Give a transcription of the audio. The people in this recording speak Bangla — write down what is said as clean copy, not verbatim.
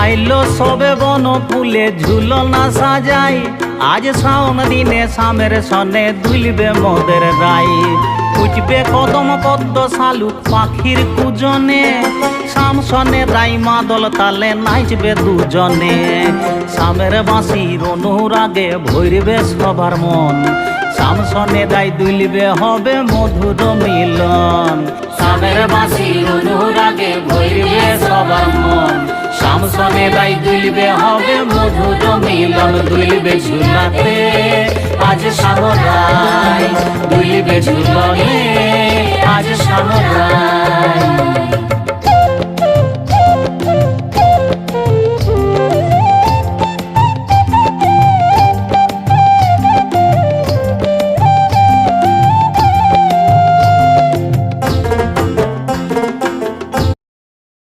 আইলো সবে বন ফুলে ঝুলনা সাজাই, আজ শ্রাবণ দিনে সামের সনে দুলবে মোদের রাই। উঠবে কদম পদ্ম শালুক পাখির কুজনে, শামসনে রাই মাদল তালে নাচবে দুজনে। সামের বাঁশির অনুরাগে ভরবে সবার মন, শামসনে রাই দুলবে হবে মধুর মিলন। সামের বাঁশির অনুরাগে ভরবে সবার মন, শামসনে রাই দুলবে হবে মধুর মিলন। দুলবে ঝুলাতে আজ সামরাই, দুলবে ঝুলনে আজ সামরাই।